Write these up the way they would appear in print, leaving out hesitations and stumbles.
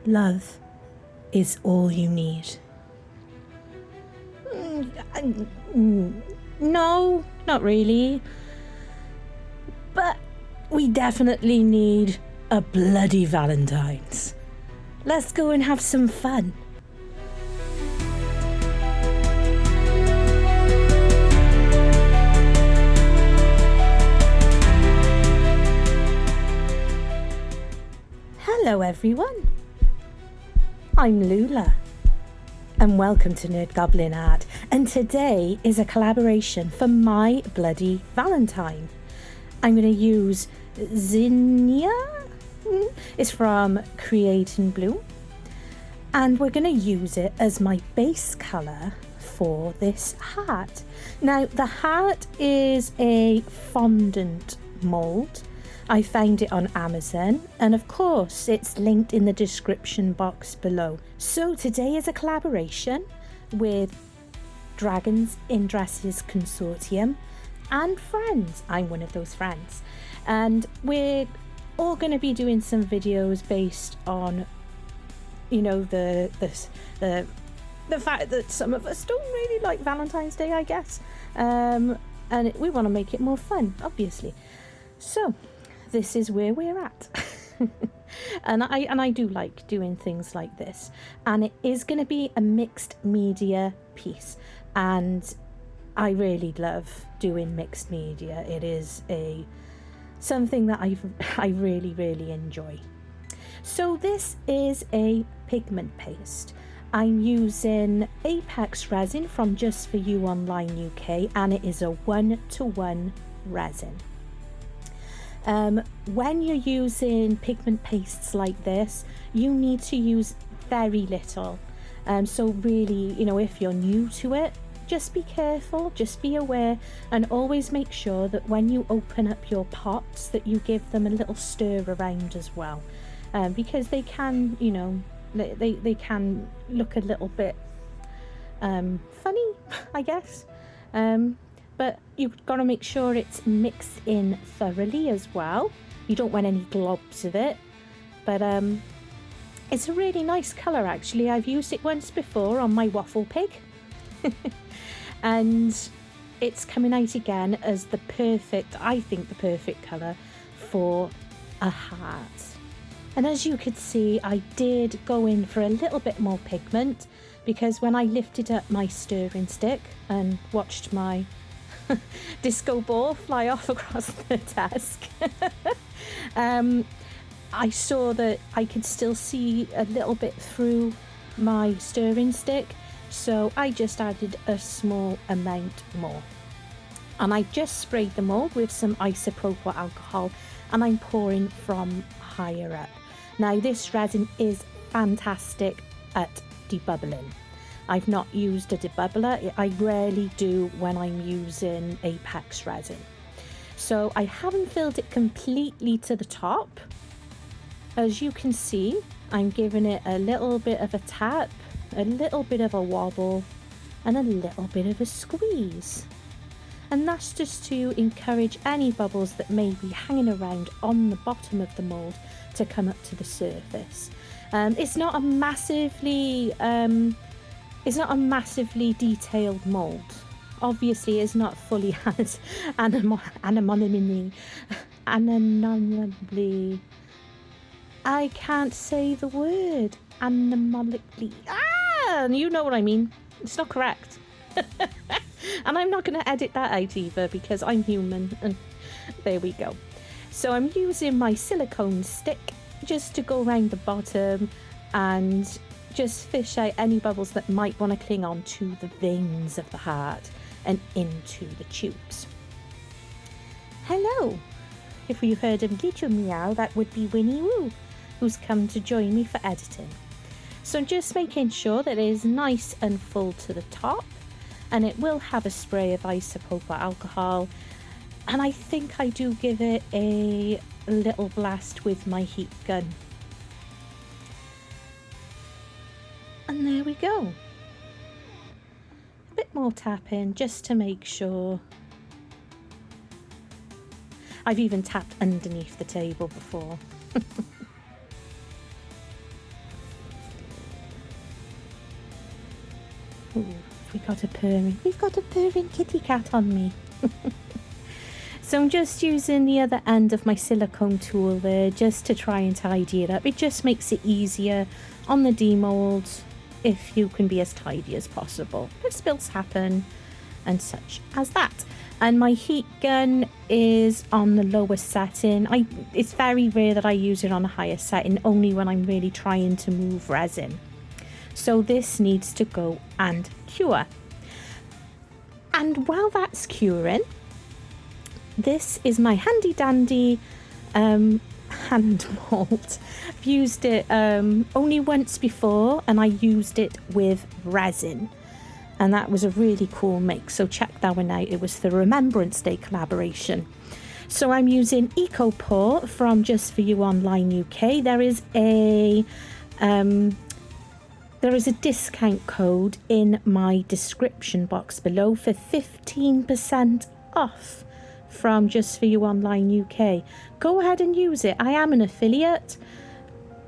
Love is all you need. No, not really. But we definitely need a bloody Valentine's. Let's go and have some fun. Hello everyone, I'm Lula and welcome to NERDGOBLIN Art, and today is a collaboration for my bloody Valentine. I'm going to use Zinnia, it's from Create and Bloom, and we're going to use it as my base colour for this heart. Now the heart is a fondant mould. I found it on Amazon, and of course it's linked in the description box below. So today is a collaboration with Dragons in Dresses Consortium and friends. I'm one of those friends, and we're all going to be doing some videos based on, you know, the fact that some of us don't really like Valentine's Day, I guess, and we want to make it more fun, obviously. So this is where we're at. and I do like doing things like this, and it is going to be a mixed media piece, and I really love doing mixed media. It is something that I really enjoy. So this is a pigment paste. I'm using Epoxy Resin from Just For You Online UK, and it is a 1-to-1 resin. When you're using pigment pastes like this, you need to use very little. So really, you know, if you're new to it, just be careful, just be aware, and always make sure that when you open up your pots that you give them a little stir around as well, because they can, you know, they can look a little bit funny, I guess. But you've got to make sure it's mixed in thoroughly as well. You don't want any globs of it. But it's a really nice colour actually. I've used it once before on my waffle pig. And it's coming out again as the perfect, I think the perfect colour for a heart. And as you could see, I did go in for a little bit more pigment, because when I lifted up my stirring stick and watched my disco ball fly off across the desk, I saw that I could still see a little bit through my stirring stick, so I just added a small amount more, and I just sprayed the mould with some isopropyl alcohol, and I'm pouring from higher up. Now this resin is fantastic at debubbling. I've not used a debubbler. I rarely do when I'm using Epoxy Resin. So I haven't filled it completely to the top. As you can see, I'm giving it a little bit of a tap, a little bit of a wobble, and a little bit of a squeeze. And that's just to encourage any bubbles that may be hanging around on the bottom of the mould to come up to the surface. It's not a massively detailed mould. Obviously, it's not fully as anomally. I can't say the word. Anomalically. You know what I mean. It's not correct. And I'm not going to edit that out either, because I'm human. And there we go. So I'm using my silicone stick just to go around the bottom and just fish out any bubbles that might want to cling on to the veins of the heart and into the tubes. Hello! If you heard a little meow, that would be Winnie Woo, who's come to join me for editing. So just making sure that it is nice and full to the top, and it will have a spray of isopropyl alcohol, and I think I do give it a little blast with my heat gun. And there we go. A bit more tapping just to make sure. I've even tapped underneath the table before. Ooh, we've got a purring kitty cat on me. So I'm just using the other end of my silicone tool there just to try and tidy it up. It just makes it easier on the demould if you can be as tidy as possible. But spills happen and such as that. And my heat gun is on the lowest setting. It's very rare that I use it on a higher setting, only when I'm really trying to move resin. So this needs to go and cure. And while that's curing, this is my handy dandy hand mould. I've used it only once before, and I used it with resin. And that was a really cool make, so check that one out. It was the Remembrance Day collaboration. So I'm using EcoPore from Just For You Online UK. There is a discount code in my description box below for 15% off from Just For You Online UK. Go ahead and use it. I am an affiliate,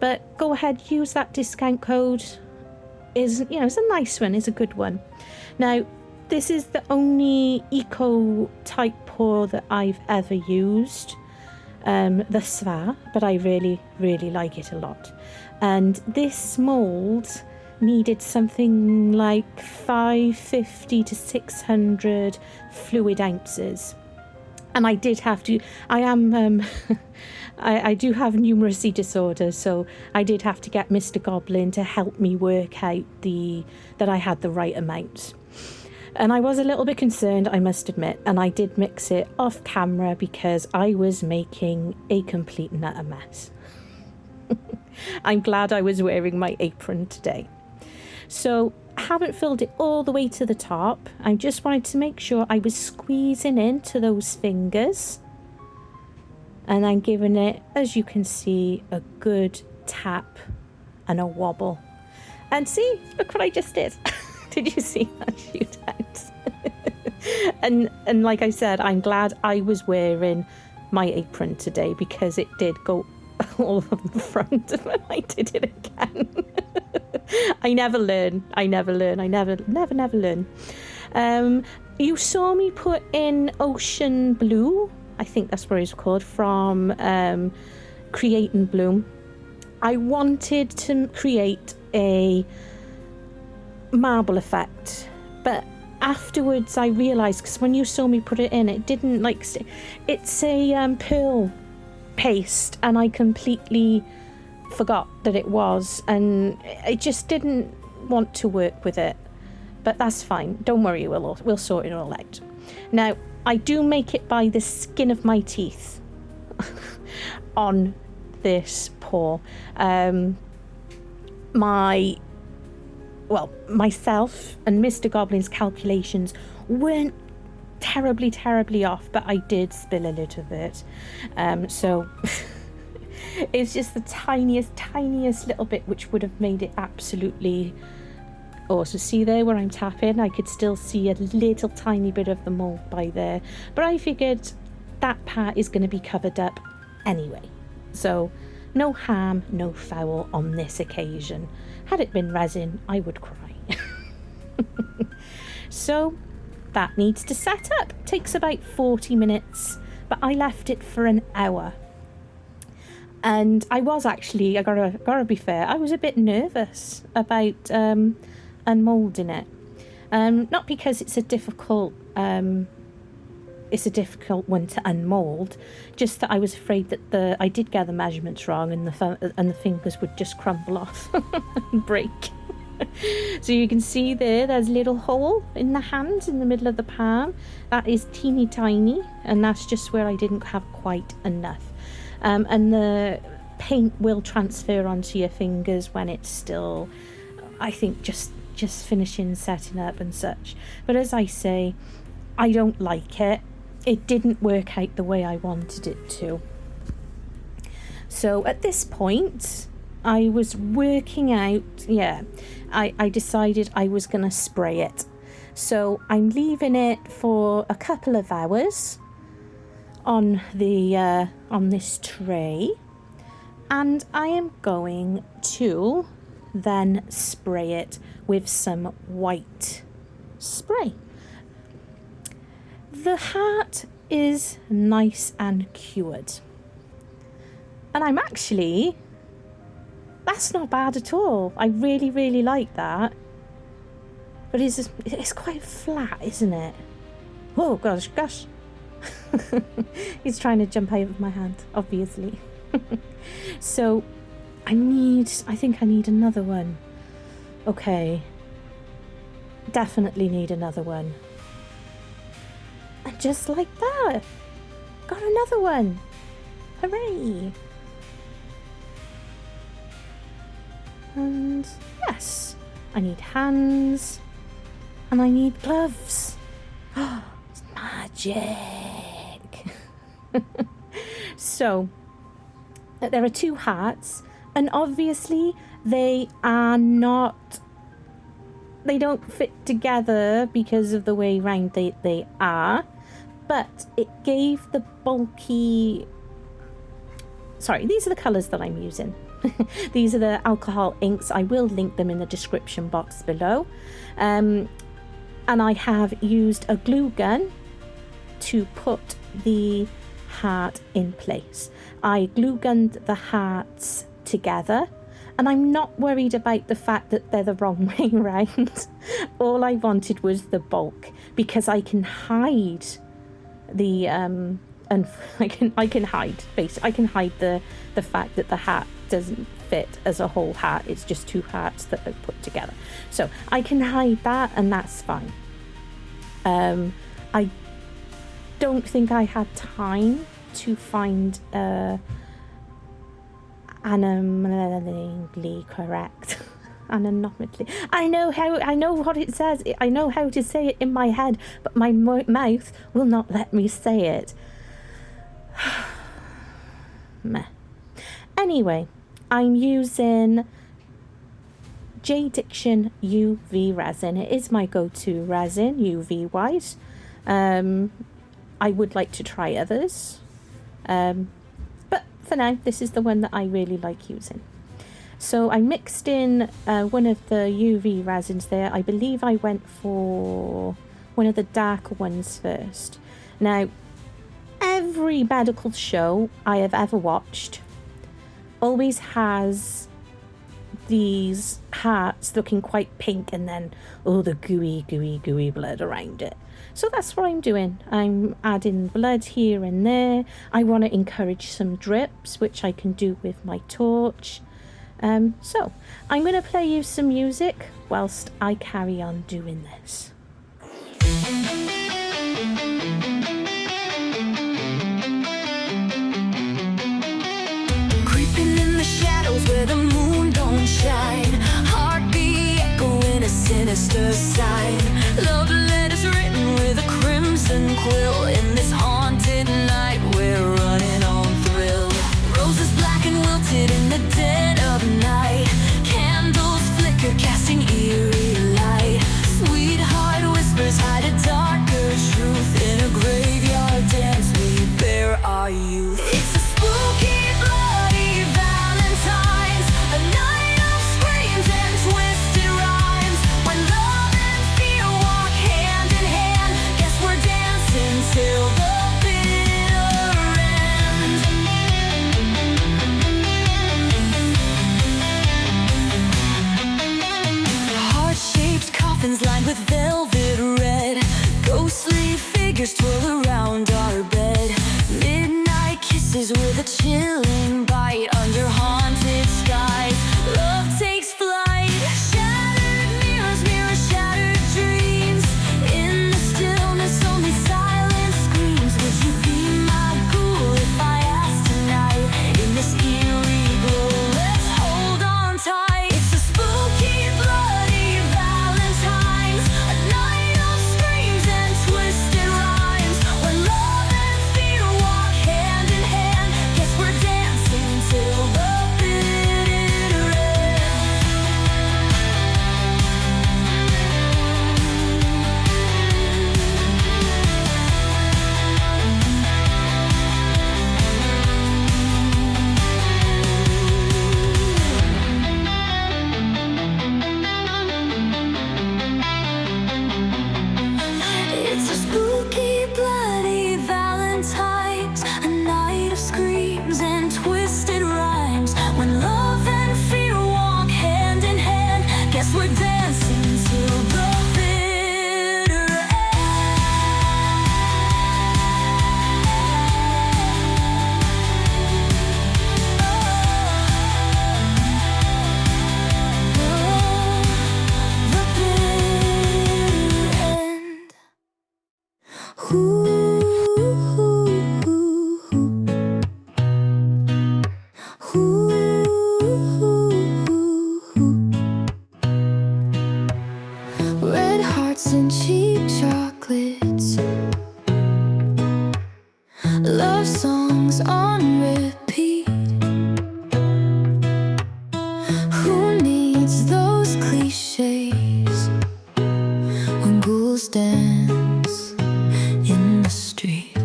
but go ahead, use that discount code. It's a nice one, it's a good one. Now, this is the only eco type pour that I've ever used thus far, but I really, really like it a lot. And this mould needed something like 550 to 600 fluid ounces. And I did have to, I do have numeracy disorders, so I did have to get Mr. Goblin to help me work out that I had the right amount. And I was a little bit concerned, I must admit, and I did mix it off camera because I was making a complete and utter mess. I'm glad I was wearing my apron today. So I haven't filled it all the way to the top. I just wanted to make sure I was squeezing into those fingers. And I'm giving it, as you can see, a good tap and a wobble. And see, look what I just did. Did you see that shoot out? and like I said, I'm glad I was wearing my apron today because it did go all on the front when I did it again. I never learn. I never learn. You saw me put in Ocean Blue. I think that's what it's called, from Create and Bloom. I wanted to create a marble effect, but afterwards I realised, because when you saw me put it in, it didn't it's a pearl paste, and I completely forgot that it was, and I just didn't want to work with it. But that's fine, don't worry, we'll sort it all out. Now, I do make it by the skin of my teeth on this pour. Myself and Mr. Goblin's calculations weren't terribly off, but I did spill a little bit. So it's just the tiniest little bit which would have made it absolutely awesome. See there where I'm tapping? I could still see a little tiny bit of the mould by there. But I figured that part is going to be covered up anyway. So no harm, no foul on this occasion. Had it been resin, I would cry. So that needs to set up. Takes about 40 minutes, but I left it for an hour. And I was actually, I gotta be fair, I was a bit nervous about unmoulding it. Not because it's a difficult one to unmould, just that I was afraid that I did get the measurements wrong, and the fingers would just crumble off and break. So you can see there's a little hole in the hand in the middle of the palm. That is teeny tiny, and that's just where I didn't have quite enough. And the paint will transfer onto your fingers when it's still, I think, just finishing setting up and such. But as I say, I don't like it. It didn't work out the way I wanted it to. So at this point, I was working out, I decided I was going to spray it. So I'm leaving it for a couple of hours on this tray, and I am going to then spray it with some white spray. The hat is nice and cured. And I'm actually, that's not bad at all. I really, really like that. But it's quite flat, isn't it? Oh, gosh. He's trying to jump out of my hand, obviously. So, I think I need another one. Okay. Definitely need another one. And just like that, got another one. Hooray! And yes, I need hands and I need gloves. Oh, it's magic. So there are two hats, and obviously they don't fit together because of the way round they are, but it gave the bulky, sorry, these are the colours that I'm using. These are the alcohol inks. I will link them in the description box below. And I have used a glue gun to put the hat in place. I glue gunned the hats together, and I'm not worried about the fact that they're the wrong way around. All I wanted was the bulk, because I can hide the and I can hide the fact that the hat doesn't fit as a whole hat. It's just two hats that are put together, so I can hide that, and that's fine. I don't think I had time to find anomaly correct. Anomaly. I know what it says. I know how to say it in my head, but my mouth will not let me say it. Meh. Anyway, I'm using J-Diction UV resin. It is my go-to resin, UV wise. I would like to try others, but for now this is the one that I really like using. So I mixed in one of the UV resins there. I believe I went for one of the darker ones first. Now, every medical show I have ever watched always has these hats looking quite pink, and then all the gooey blood around it. So that's what I'm doing. I'm adding blood here and there. I want to encourage some drips, which I can do with my torch. So I'm going to play you some music whilst I carry on doing this. Creeping in the shadows where the moon don't shine, heartbeat echoing a sinister sign. Love letters written with a crimson quill. In this haunted night we're running on thrill. Roses black and wilted in the dead of night. Candles flicker casting eerie light. Sweetheart whispers hide a darker truth. In a graveyard dance we bear our youth. It's a spooky bloody Valentine's, a night of screams and twisted rhymes. When love and fear walk hand in hand, guess we're dancing till the bitter end. Heart-shaped coffins lined with velvet red. Ghostly figures twirl around our bed. Midnight kisses with a chilling bite under haunted skies. Love takes flight. Shattered mirrors mirror shattered dreams. In the stillness only silence screams. Would you be my ghoul if I asked tonight? In this eerie glow, let's hold on tight. It's a spooky bloody Valentine's, a night of screams and twisted rhymes. When love and fear walk hand in hand, guess we're dancing till the bitter end. Red hearts and cheap chocolates, love songs on repeat. Who needs those cliches when ghouls dance in the street?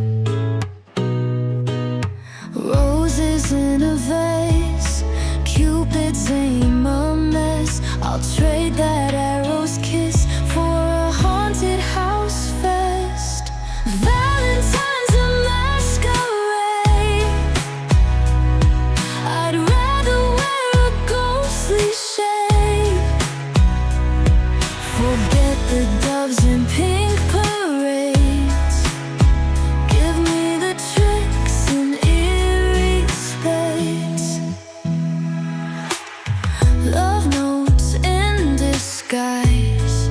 Roses in a vase, Cupid's aim a mess. I'll trade that arrow's kiss for a haunted house fest. Valentine's a masquerade. I'd rather wear a ghostly shade. Forget the doves and pink parades. Give me the tricks and eerie spades. Love notes in disguise,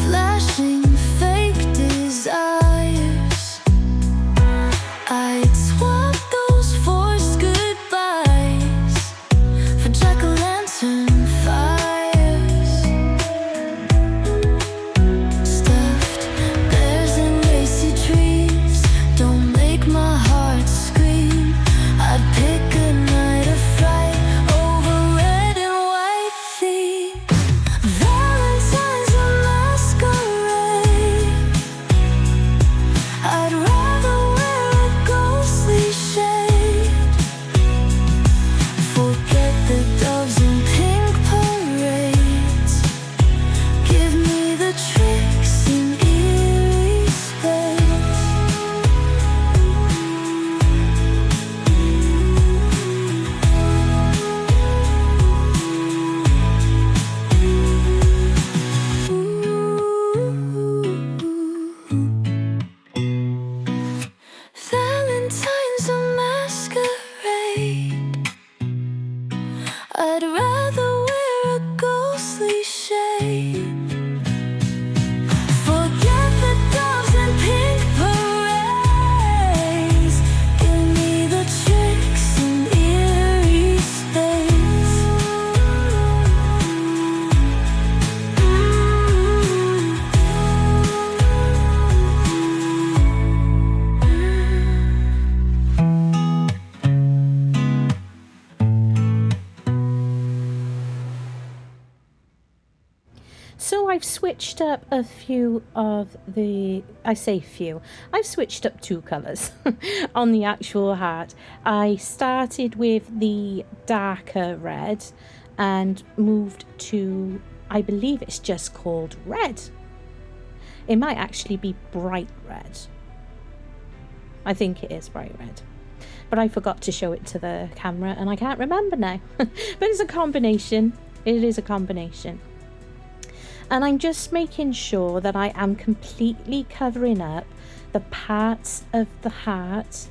flashing fake desires. I'd swap those forced goodbyes for jack-o'-lantern fires. Stuffed bears and racy dreams don't make my heart scream. I'd pick a night of fright over red and white theme. Valentine's a masquerade. I'd rather wear a ghostly shade. Forget the doves and pink parades. Give me the tricks and eerie spades. Valentine's a masquerade. I'd rather wear a ghostly shade. Forget the doves and pink parades. Give me the tricks and eerie spades. So I've switched up a few of the, I say few, I've switched up 2 colours on the actual hat. I started with the darker red and moved to, I believe it's just called red. It might actually be bright red. I think it is bright red. But I forgot to show it to the camera and I can't remember now. But it's a combination. It is a combination. And I'm just making sure that I am completely covering up the parts of the hat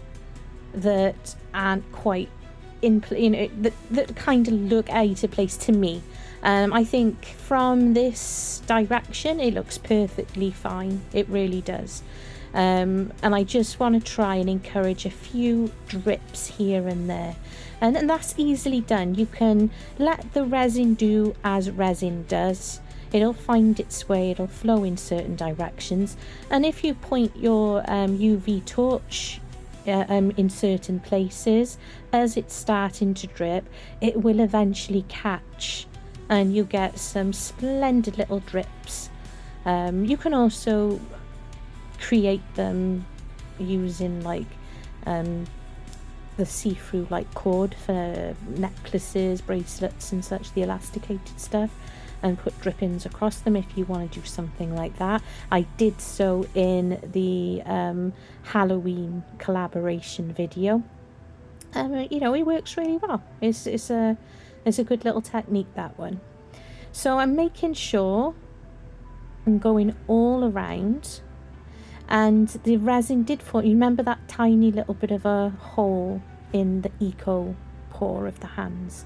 that aren't quite in, that kind of look out of place to me. I think from this direction it looks perfectly fine. It really does. And I just want to try and encourage a few drips here and there. And that's easily done. You can let the resin do as resin does. It'll find its way, it'll flow in certain directions, and if you point your UV torch in certain places as it's starting to drip, it will eventually catch and you get some splendid little drips. You can also create them using like the see-through like cord for necklaces, bracelets and such, the elasticated stuff, and put drippings across them if you want to do something like that. I did so in the Halloween collaboration video. You know, it works really well. It's a good little technique, that one. So I'm making sure I'm going all around, and the resin did fall. You remember that tiny little bit of a hole in the eco pore of the hands?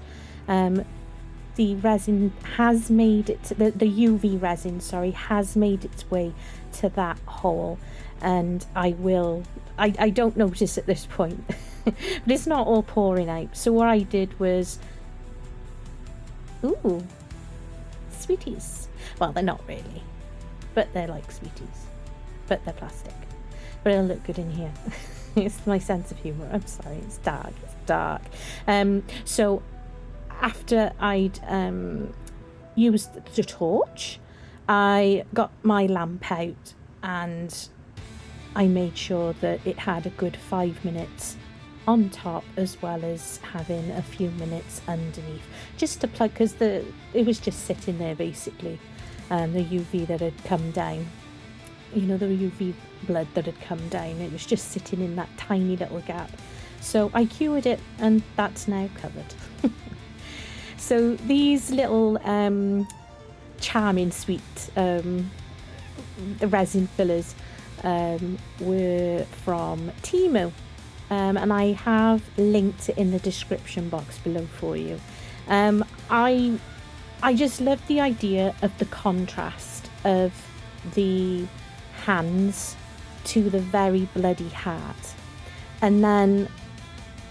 the resin has made it to the UV resin, sorry, has made its way to that hole, and I don't notice at this point, but it's not all pouring out. So what I did was, ooh, sweeties. Well, they're not really, but they're like sweeties, but they're plastic. But it'll look good in here. It's my sense of humour. I'm sorry, it's dark. It's dark. So after I'd used the torch, I got my lamp out and I made sure that it had a good 5 minutes on top, as well as having a few minutes underneath, just to plug, because it was just sitting there basically, the UV that had come down, you know, the UV blood that had come down, it was just sitting in that tiny little gap. So I cured it, and that's now covered. So these little charming sweet resin fillers were from Temu, and I have linked it in the description box below for you. I just love the idea of the contrast of the hands to the very bloody hat, and then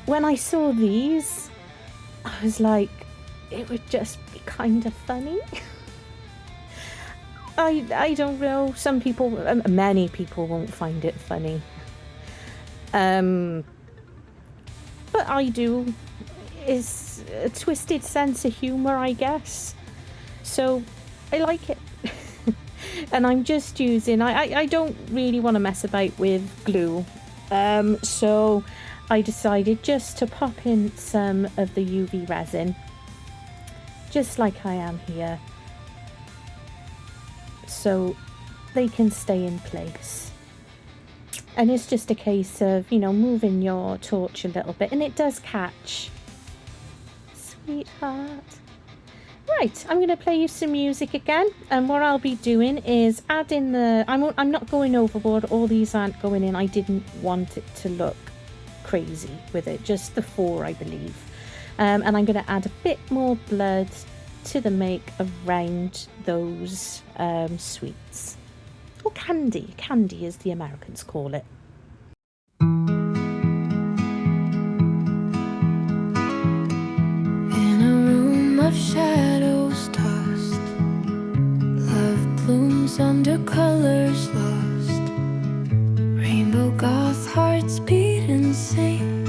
when I saw these, I was like, it would just be kind of funny. I don't know, some people, many people won't find it funny, but I do. It's a twisted sense of humour, I guess, so I like it. And I'm just using, I don't really want to mess about with glue, so I decided just to pop in some of the UV resin, just like I am here, so they can stay in place. And it's just a case of, you know, moving your torch a little bit, and it does catch. Sweetheart. Right, I'm going to play you some music again, and what I'll be doing is adding the, I'm not going overboard, all these aren't going in, I didn't want it to look crazy with it, just the 4 I believe, and I'm going to add a bit more blood to the make around those sweets, or candy as the Americans call it. Of shadows tossed, love blooms under colors lost, rainbow goth hearts beat and sink,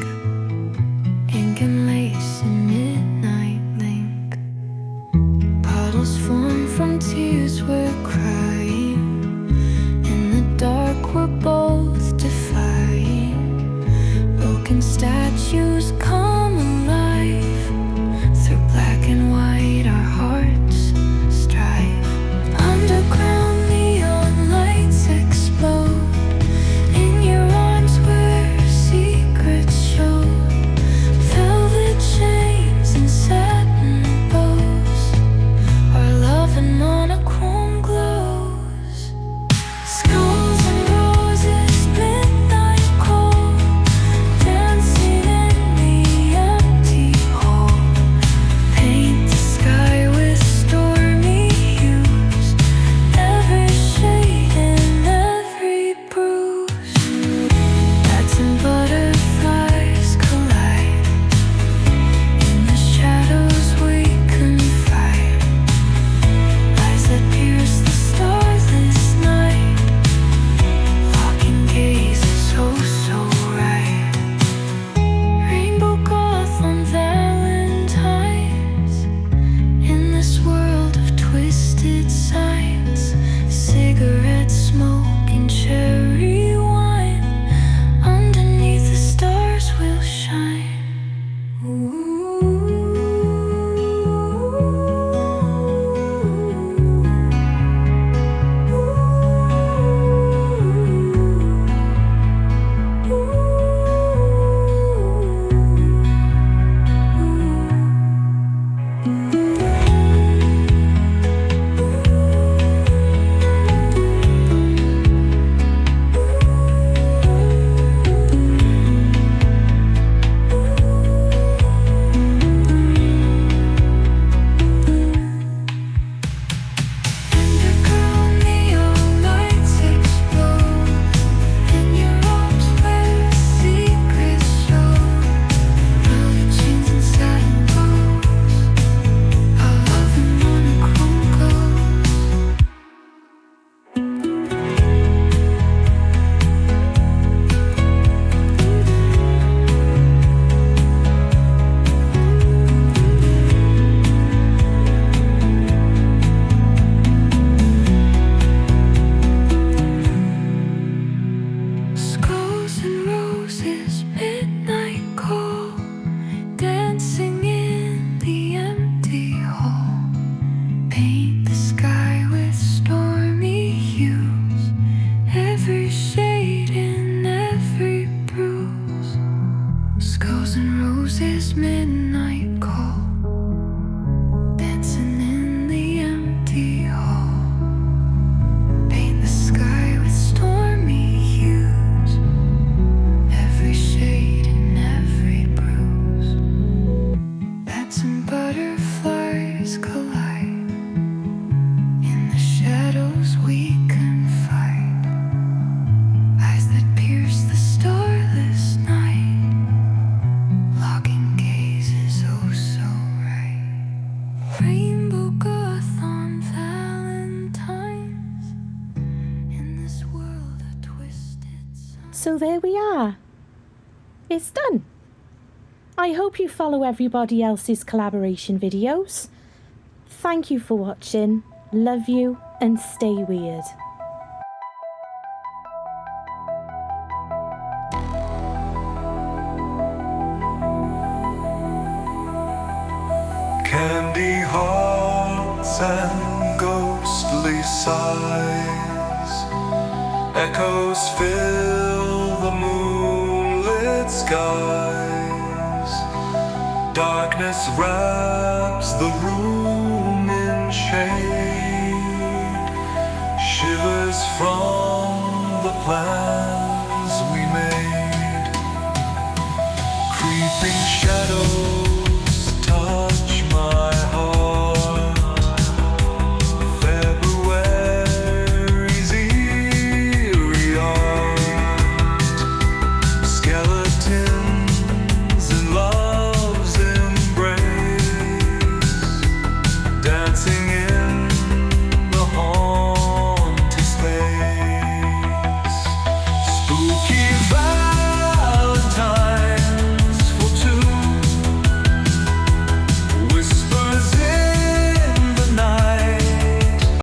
ink and lace and midnight link, puddles form from tears we're crying, in the dark we're both So there we are. It's done. I hope you follow everybody else's collaboration videos. Thank you for watching. Love you and stay weird. Candy hearts and ghostly sighs, echoes fill the moonlit skies. Darkness wraps the room in shade, shivers from the planet